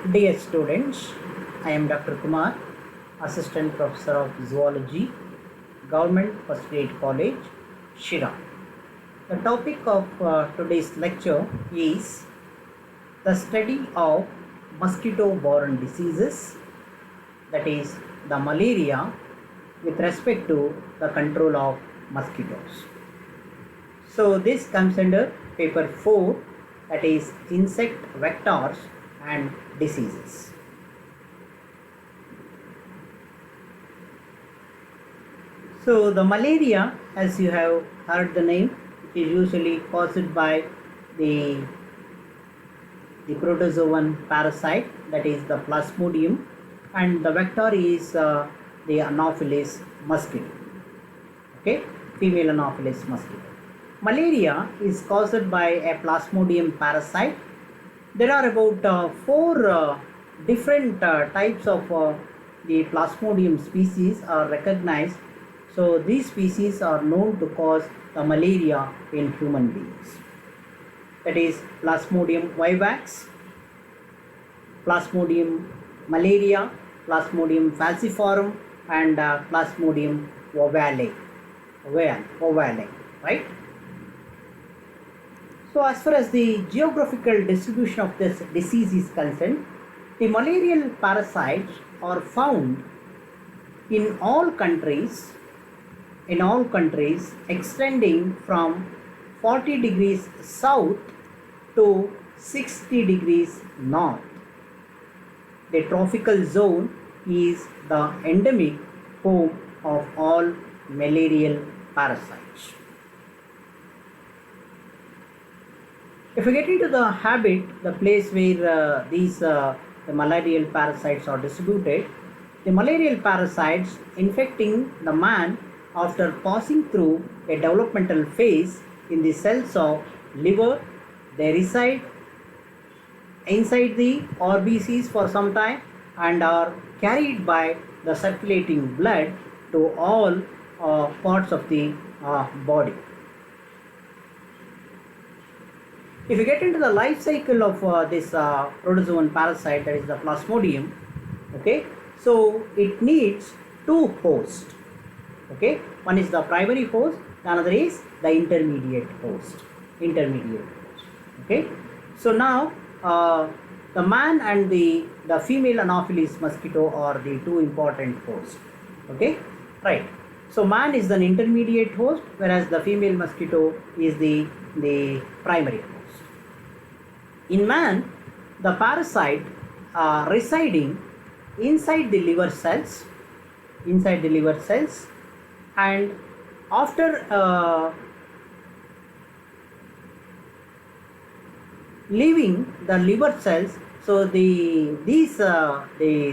Dear students, I am Dr. Kumar, Assistant Professor of Zoology, Government First Grade College, Shira. The topic of today's lecture is the study of mosquito-borne diseases, that is the malaria, with respect to the control of mosquitoes. So this comes under paper 4, that is insect vectors and diseases. So the malaria, as you have heard the name, is usually caused by the protozoan parasite, that is the Plasmodium, and the vector is the Anopheles mosquito. Okay, female Anopheles mosquito. Malaria is caused by a Plasmodium parasite. There are about 4 different types of the Plasmodium species are recognized. So these species are known to cause the malaria in human beings. That is Plasmodium vivax, Plasmodium malaria, Plasmodium falciparum, and Plasmodium ovale, right? So as far as the geographical distribution of this disease is concerned, the malarial parasites are found in all countries extending from 40 degrees south to 60 degrees north. The tropical zone is the endemic home of all malarial parasites. If we get into the habit, the place where the malarial parasites are distributed, the malarial parasites infecting the man after passing through a developmental phase in the cells of liver, they reside inside the RBCs for some time and are carried by the circulating blood to all parts of the body. If you get into the life cycle of this protozoan parasite, that is the Plasmodium, okay, so it needs 2 hosts. Okay, one is the primary host, the another is the intermediate host. Okay, so now the man and the female Anopheles mosquito are the 2 important hosts. Okay, right. So man is an intermediate host, whereas the female mosquito is the primary host. In man, the parasite residing inside the liver cells, and after leaving the liver cells, so the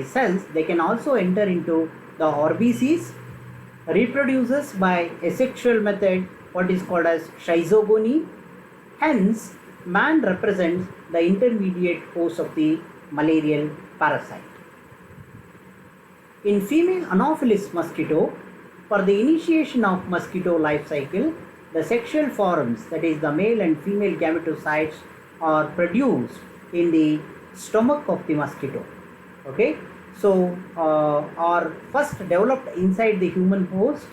cells, they can also enter into the RBCs, reproduces by asexual method, what is called as schizogony. Hence, man represents the intermediate host of the malarial parasite. In female Anopheles mosquito, for the initiation of mosquito life cycle, the sexual forms, that is the male and female gametocytes, are produced in the stomach of the mosquito. Okay, so are first developed inside the human host.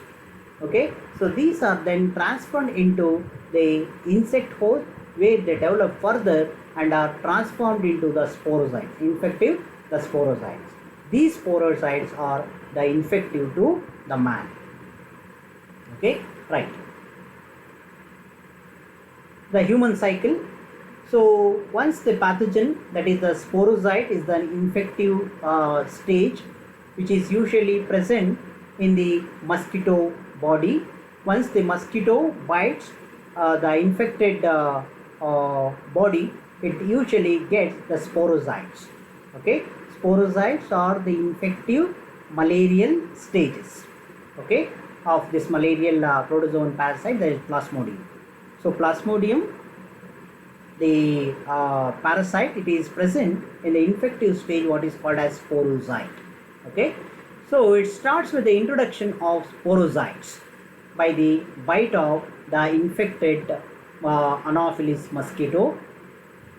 Okay, so these are then transferred into the insect host, where they develop further and are transformed into the sporozoites, the sporozoites. These sporozoites are the infective to the man. Okay, right. The human cycle. So once the pathogen, that is the sporozoite, is the infective stage, which is usually present in the mosquito body. Once the mosquito bites the infected body, it usually gets the sporozoites. Okay, sporozoites are the infective malarial stages, okay, of this malarial protozoan parasite, that is Plasmodium. So Plasmodium, the parasite, it is present in the infective stage, what is called as sporozoite. Okay, so it starts with the introduction of sporozoites by the bite of the infected Anopheles mosquito.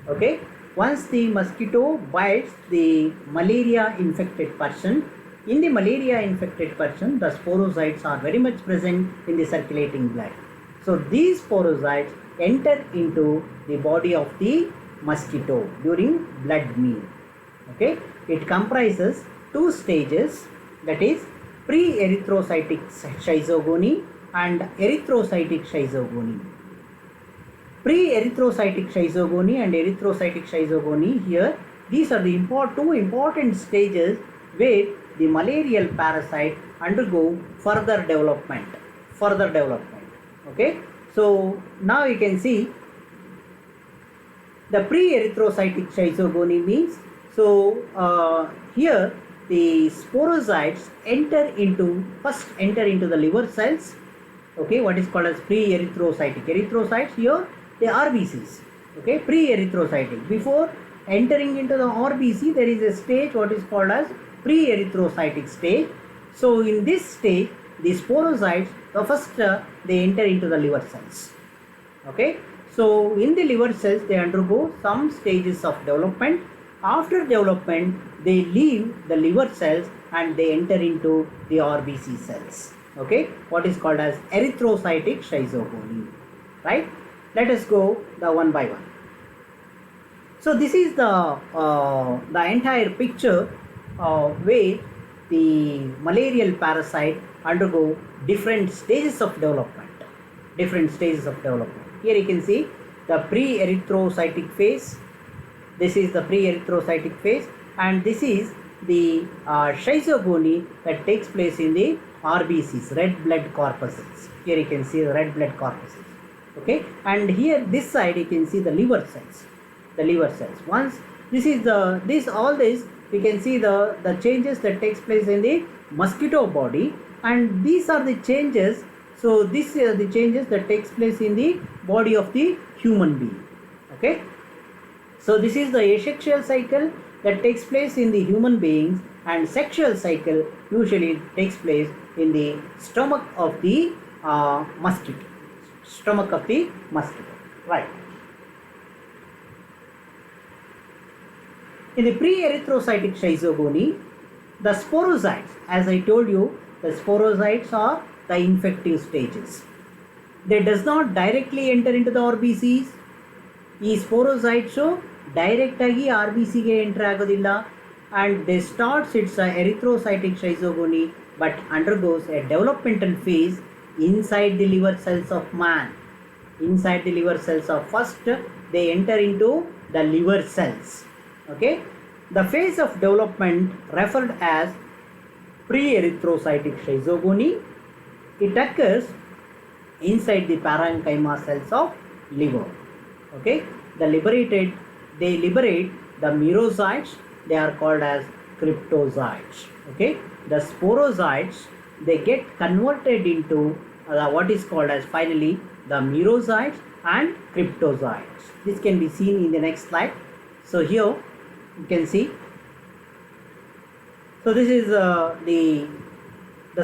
Okay, once the mosquito bites the malaria infected person, in the malaria infected person, the sporozoites are very much present in the circulating blood. So these sporozoites enter into the body of the mosquito during blood meal. Okay, it comprises two stages, that is pre-erythrocytic schizogony and erythrocytic schizogony. Pre-erythrocytic schizogony and erythrocytic schizogony, here these are the two important stages where the malarial parasite undergo further development. Okay, so now you can see the pre-erythrocytic schizogony means, so here the sporozoites enter into the liver cells. Okay, what is called as pre-erythrocytic. Erythrocytes here, the RBCs. Okay, pre-erythrocytic. Before entering into the RBC, there is a stage what is called as pre-erythrocytic stage. So in this stage, the sporozoites, first they enter into the liver cells. Okay, so in the liver cells they undergo some stages of development. After development, they leave the liver cells and they enter into the RBC cells. Okay, what is called as erythrocytic schizogony. Right? Let us go the one by one. So this is the entire picture where the malarial parasite undergo different stages of development. Here you can see the pre-erythrocytic phase. This is the pre-erythrocytic phase, and this is the schizogony that takes place in the RBCs, red blood corpuscles. Here you can see the red blood corpuscles. Okay, and here this side you can see the liver cells. Once this is all this you can see the changes that takes place in the mosquito body, and these are the changes. So these are the changes that takes place in the body of the human being. Okay, so this is the asexual cycle that takes place in the human beings, and sexual cycle usually takes place in the stomach of the mosquito. Right. In the pre-erythrocytic schizogony, the sporozoites, as I told you, the sporozoites are the infective stages. They does not directly enter into the RBCs. ಈ ಸ್ಪೋರೋಸೈಟ್ಸು direct ಆಗಿ RBC ಗೆ enter ಆಗೋದಿಲ್ಲ, and they starts its erythrocytic schizogony but undergoes a developmental phase inside the liver cells of man. First they enter into the liver cells. Okay, the phase of development referred as pre-erythrocytic schizogony, it occurs inside the parenchyma cells of liver. Okay, they liberate the merozoites, they are called as cryptozoites. Okay, the sporozoites, they get converted into what is called as finally the merozoites and cryptozoites. This can be seen in the next slide. So here you can see, so this is the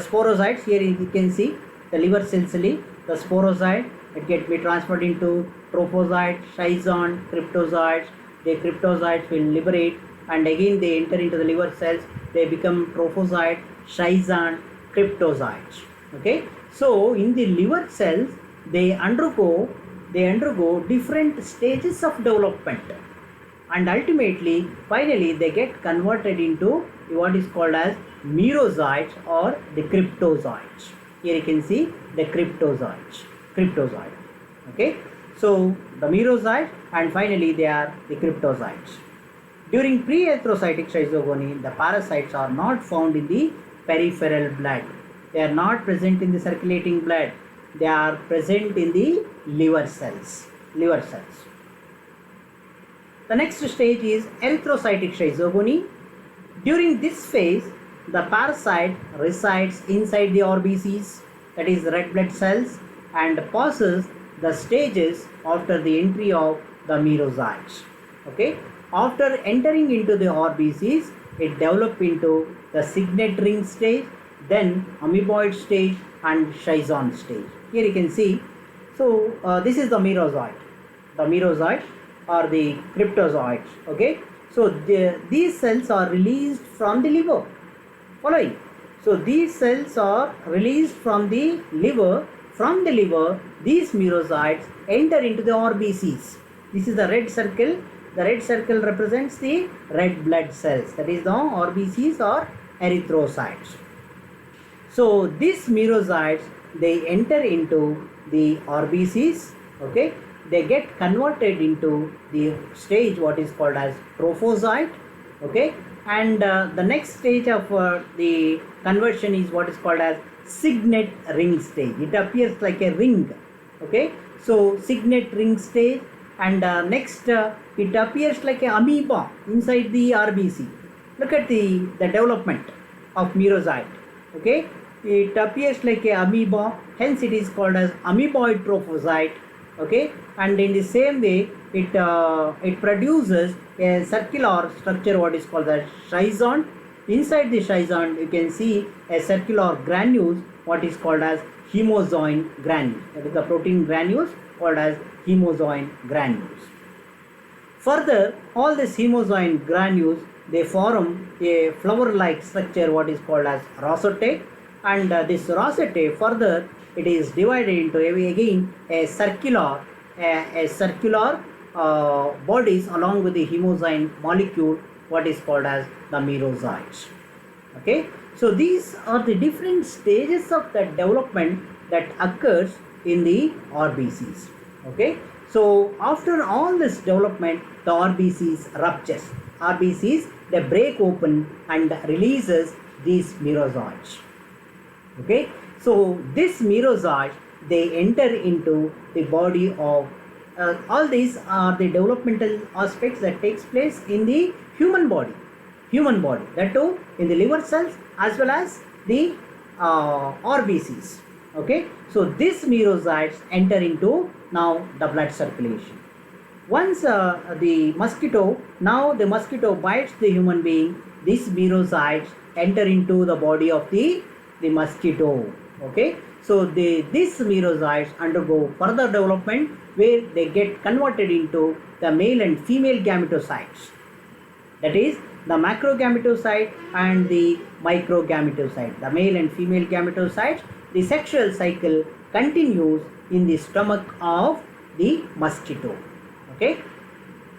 sporozoites. Here you can see the liver cincilli, the sporozoite, it get be transferred into trophozoite, schizon, cryptozoites. The cryptozoites will liberate and again they enter into the liver cells, they become trophozoite, schizon, cryptozoites. Okay, so in the liver cells they undergo different stages of development, and ultimately finally they get converted into what is called as merozoites or the cryptozoites. Here you can see the cryptozoite. Okay, so the merozoite and finally they are the cryptozoites. During pre-erythrocytic schizogony, the parasites are not found in the peripheral blood. They are not present in the circulating blood. They are present in the liver cells. The next stage is erythrocytic schizogony. During this phase, the parasite resides inside the RBCs, that is red blood cells, and passes the stages after the entry of the merozoites. Okay, after entering into the RBCs, it develops into the signet ring stage, then amoeboid stage and schizon stage. Here you can see, so this is the merozoite. are the cryptozoites. Okay, so these cells are released from the liver. Following. So these cells are released from the liver. From the liver, these merozoites enter into the RBCs. This is the red circle. The red circle represents the red blood cells. That is the RBCs or erythrocytes. So these merozoites, they enter into the RBCs. Okay, they get converted into the stage what is called as trophozoite. Okay, and the next stage of the conversion is what is called as signet ring stage. It appears like a ring. Okay, so signet ring stage, and next it appears like a amoeba inside the RBC. Look at the development of merozoite. Okay, it appears like a amoeba, hence it is called as amoeboid trophozoite. Okay, and in the same way it produces a circular structure what is called as schizont. Inside the schizont you can see a circular granules what is called as hemozoin granules. That is the protein granules called as hemozoin granules. Further, all these hemozoin granules, they form a flower-like structure what is called as rosette, and this rosette further it is divided into again a circular bodies along with the hemozoin molecule what is called as the merozoites. Okay, so these are the different stages of the development that occurs in the RBCs. Okay, so after all this development, the RBCs ruptures. RBCs, they break open and releases these merozoites. Okay, so this merozoites, they enter into the body of all these are the developmental aspects that takes place in the human body, that too in the liver cells as well as the RBCs. Okay, so these merozoites enter into now the blood circulation. Once the mosquito bites the human being, these merozoites enter into the body of the mosquito. Okay, so these merozoites undergo further development where they get converted into the male and female gametocytes. That is the macrogametocyte and the microgametocyte. The male and female gametocytes, the sexual cycle continues in the stomach of the mosquito. Okay,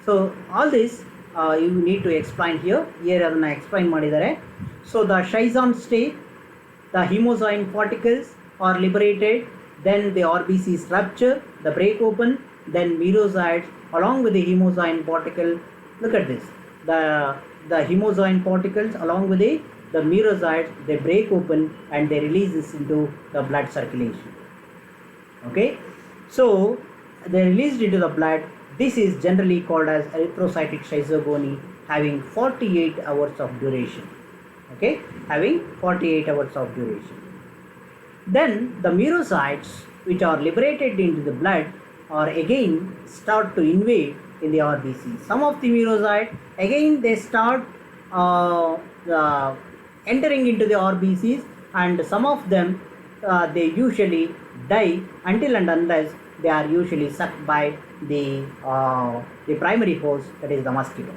so all this you need to explain here. Here adana explain madidare. So the schizont state, the hemozoin particles are liberated, then the RBCs rupture, the break open, then merozoites along with the hemozoin particle. Look at this. The hemozoin particles along with the merozoites, they break open and they release this into the blood circulation. Okay, so they released into the blood. This is generally called as erythrocytic schizogony, having 48 hours of duration. Okay, having 48 hours of duration. Then the merozoites which are liberated into the blood are again start to invade in the RBC. Some of the merozoites again they start entering into the RBCs, and some of them they usually die until and unless they are usually sucked by the primary host, that is the mosquito.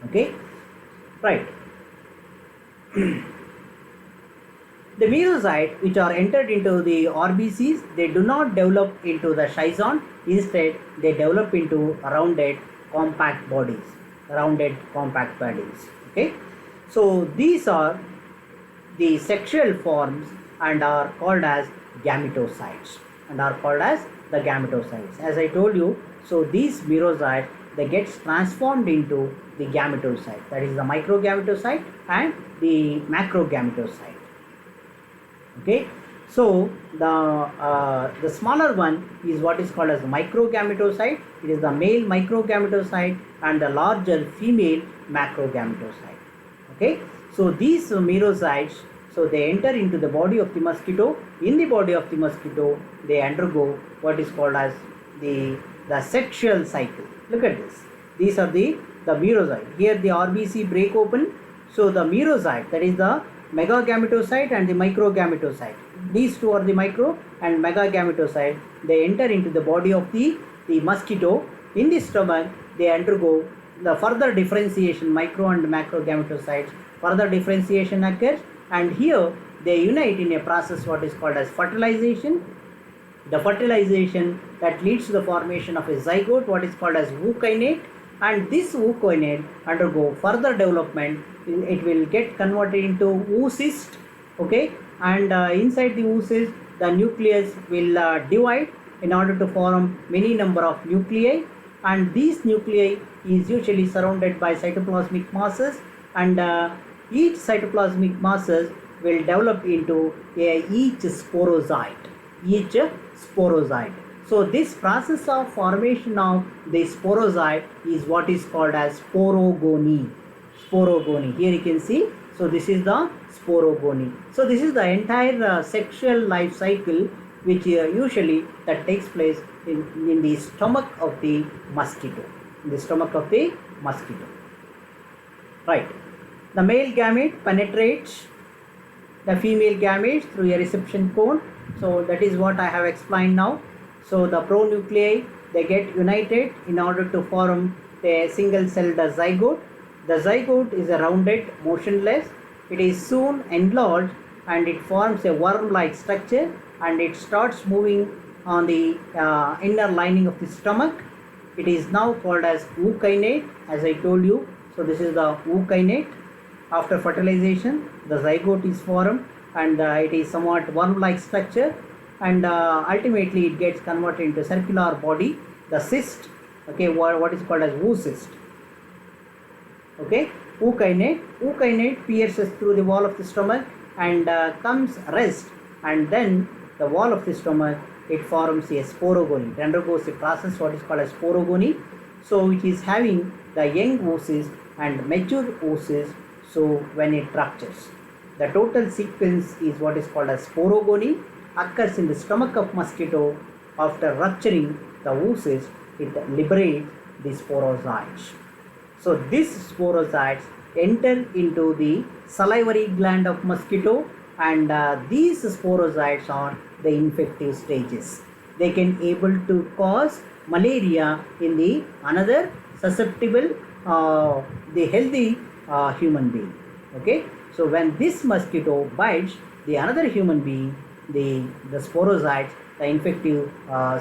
Okay, right. The merozoites which are entered into the RBCs, they do not develop into the schizont. Instead, they develop into rounded compact bodies. Okay, so these are the sexual forms and are called as gametocytes. As I told you, so these merozoites, they get transformed into the gametocyte, that is the microgametocyte and the macrogametocyte. Okay, so the smaller one is what is called as microgametocyte. It is the male microgametocyte and the larger female macrogametocyte. Okay, so these merozoites, so they enter into the body of the mosquito. In the body of the mosquito, they undergo what is called as the sexual cycle. Look at this. These are the merozoite. Here the RBC break open. So the merozoite, that is the megagametocyte and the microgametocyte. These two are the micro and megagametocyte. They enter into the body of the mosquito, in the stomach they undergo the further differentiation, micro and macro gametocytes, further differentiation occurs, and here they unite in a process what is called as fertilization. The fertilization that leads to the formation of a zygote, what is called as ookinete, and this ookinete undergo further development. It will get converted into oocyst, okay, and inside the oocyst the nucleus will divide in order to form many number of nuclei, and these nuclei is usually surrounded by cytoplasmic masses, and each cytoplasmic masses will develop into each sporozoite. So this process of formation of the sporozoite is what is called as sporogony. Here you can see, so this is the sporogony. So this is the entire sexual life cycle which usually that takes place in the stomach of the mosquito. Right. The male gamete penetrates the female gametes through a reception cone. So that is what I have explained now. So the pronuclei, they get united in order to form a single celled zygote. The zygote is a rounded, motionless. It is soon enlarged and it forms a worm-like structure, and it starts moving on the inner lining of the stomach. It is now called as ookinete, as I told you. So this is the ookinete. After fertilization, the zygote is formed, and it is somewhat worm-like structure, and ultimately it gets converted into circular body, the cyst, okay, what is called as oocyst. Okay, ookinete pierces through the wall of the stomach and comes rest, and then the wall of the stomach, it forms a sporogony. It undergoes a process what is called as sporogony, so it is having the young oocyst and mature oocyst. So when it ruptures, the total sequence is what is called as sporogony, occurs in the stomach of mosquito. After rupturing the oocyst, it liberates the sporozoites. So these sporozoites enter into the salivary gland of mosquito, and these sporozoites are the infective stages. They can able to cause malaria in the another susceptible, the healthy human being. Okay, so when this mosquito bites the another human being, the sporozoites, the infective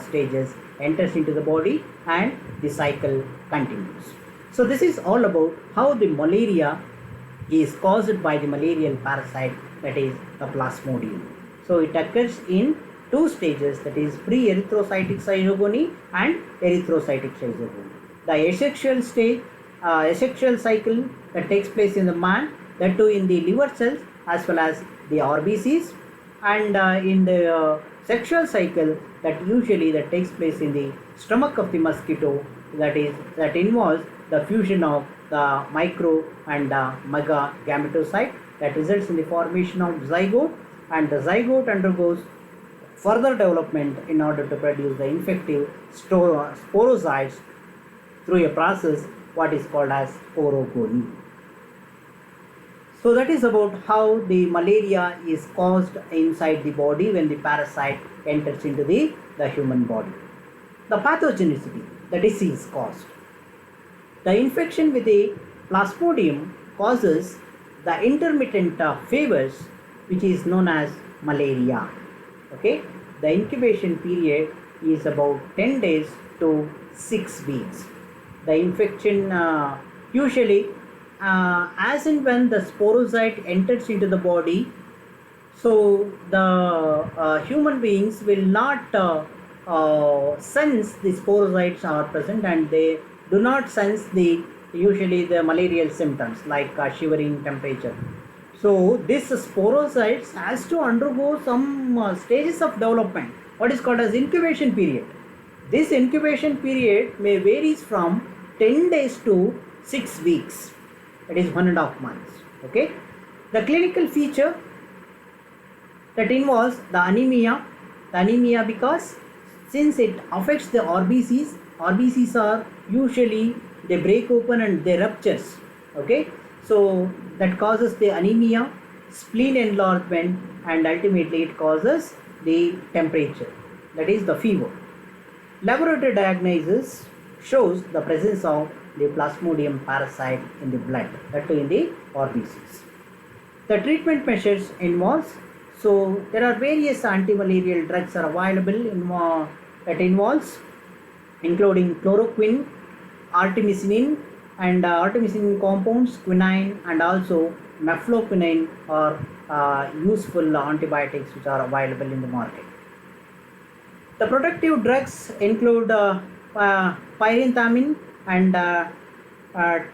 stages enters into the body, and the cycle continues. So this is all about how the malaria is caused by the malarial parasite, that is the Plasmodium. So it occurs in two stages, that is pre-erythrocytic zygogony and erythrocytic zygogony. The asexual stage, asexual cycle that takes place in the man, that too in the liver cells as well as the RBCs, and in the sexual cycle that usually that takes place in the stomach of the mosquito, that involves the fusion of the micro and mega gametocyte that results in the formation of zygote, and the zygote undergoes further development in order to produce the infective sporozoites through a process what is called as sporogony. So that is about how the malaria is caused inside the body when the parasite enters into the human body. The pathogenicity, the disease caused. The infection with the Plasmodium causes the intermittent fevers, which is known as malaria. Okay, the incubation period is about 10 days to 6 weeks. The infection usually as and when the sporozoite enters into the body, so the human beings will not sense the sporozoites are present, and they do not sense usually the malarial symptoms like shivering, temperature. So this sporozoites has to undergo some stages of development, what is called as incubation period. This incubation period may varies from 10 days to 6 weeks. It is 1.5 months. Okay, the clinical feature that involves the anemia because since it affects the RBCs are usually they break open and they ruptures. Okay, so that causes the anemia, spleen enlargement, and ultimately it causes the temperature, that is the fever. Laboratory diagnosis shows the presence of the Plasmodium parasite in the blood, that too in the RBCs. The treatment measures involves, so there are various anti-malarial drugs are available that involves including chloroquine, artemisinin, and artemisinin compounds, quinine, and also mefloquine are useful antibiotics which are available in the market. The protective drugs include pyrimethamine and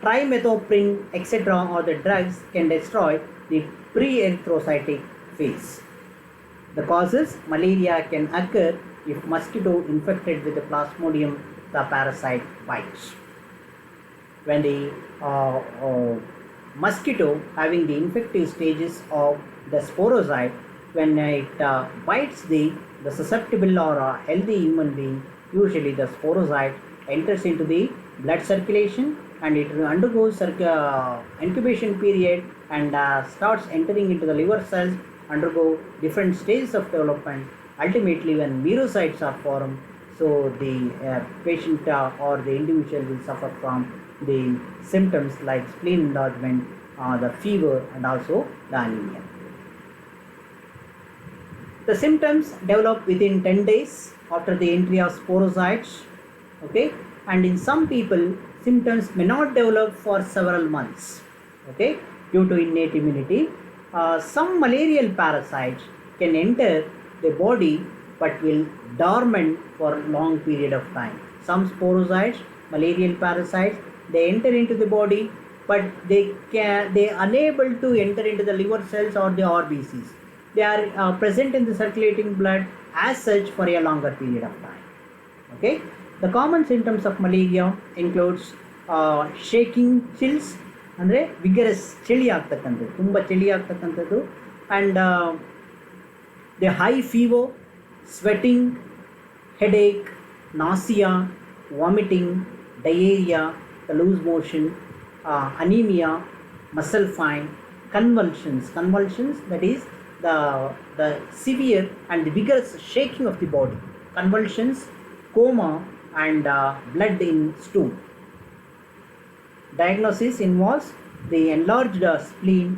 trimethoprim, etc. or the drugs can destroy the pre-erythrocytic phase. The causes: malaria can occur if mosquito infected with the Plasmodium the parasite bites. When the mosquito having the infective stages of the sporozoite, when it bites the susceptible or healthy human being, usually the sporozoite enters into the blood circulation and it undergoes incubation period and starts entering into the liver cells, undergo different stages of development. Ultimately, when merocytes are formed, so the patient or the individual will suffer from the symptoms like spleen enlargement, the fever, and also the anemia. The symptoms develop within 10 days after the entry of sporozoites, okay, and in some people symptoms may not develop for several months, okay, due to innate immunity. Some malarial parasites can enter the body but will dormant for a long period of time. Some sporozoites, malarial parasites, they enter into the body but they are unable to enter into the liver cells or the RBCs. They are present in the circulating blood as such for a longer period of time. Okay, the common symptoms of malaria includes shaking, chills, ಅಂದರೆ vigorous ಚಳಿ ಆಗ್ತಕ್ಕಂಥದ್ದು, ತುಂಬ ಚಳಿ ಆಗ್ತಕ್ಕಂಥದ್ದು, and the high fever, sweating, headache, nausea, vomiting, diarrhoea, the loose motion, anemia, muscle pain, convulsions, that is the severe and the vigorous shaking of the body, convulsions, coma, and blood in stool. Diagnosis involves the enlarged spleen,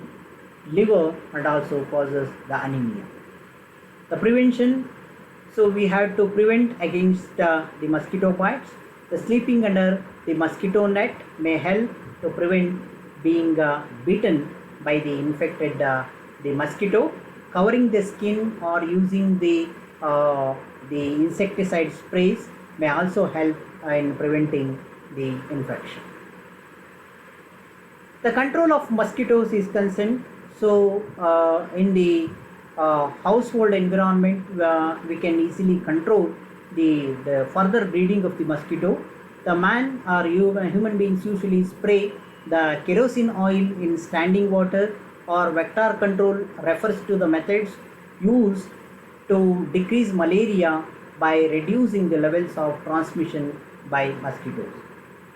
liver, and also causes the anemia. The prevention, so we have to prevent against the mosquito bites. The sleeping under the mosquito net may help to prevent being bitten by the infected the mosquito. Covering the skin or using the insecticide sprays may also help in preventing the infection. The control of mosquitoes is concerned, so in the household environment we can easily control the further breeding of the mosquito. The man or human beings usually spray the kerosene oil in standing water, or vector control refers to the methods used to decrease malaria by reducing the levels of transmission by mosquitoes.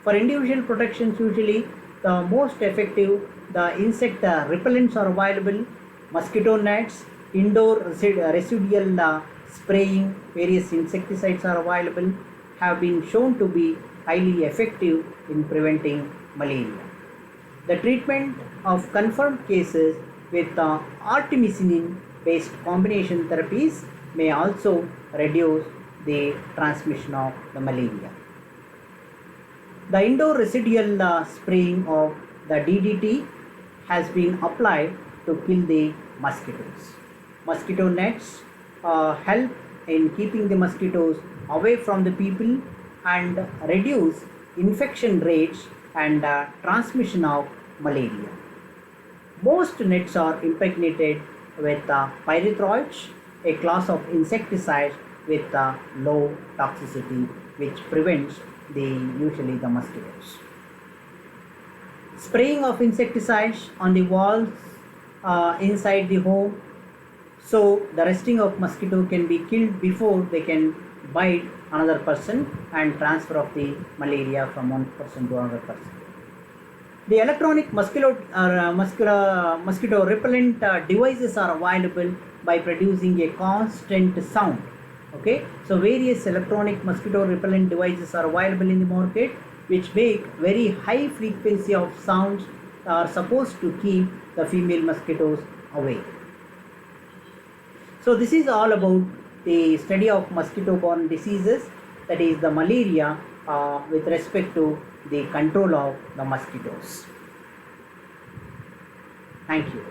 For individual protections, usually the most effective, the insect repellents are available, mosquito nets, indoor residual spraying, various insecticides are available, have been shown to be highly effective in preventing malaria. The treatment of confirmed cases with artemisinin based combination therapies may also reduce the transmission of the malaria. The indoor residual spraying of the DDT has been applied to kill the mosquitoes. Mosquito nets help in keeping the mosquitoes away from the people and reduce infection rates and transmission of malaria. Most nets are impregnated with pyrethroids, a class of insecticides with low toxicity which prevents usually the mosquitoes. Spraying of insecticides on the walls inside the home, so the resting of mosquito can be killed before they can bite another person and transfer of the malaria from one person to another person. The electronic mosquito repellent devices are available by producing a constant sound Okay, so various electronic mosquito repellent devices are available in the market which make very high frequency of sounds are supposed to keep the female mosquitoes away. So this is all about the study of mosquito borne diseases, that is the malaria, with respect to the control of the mosquitoes. Thank you.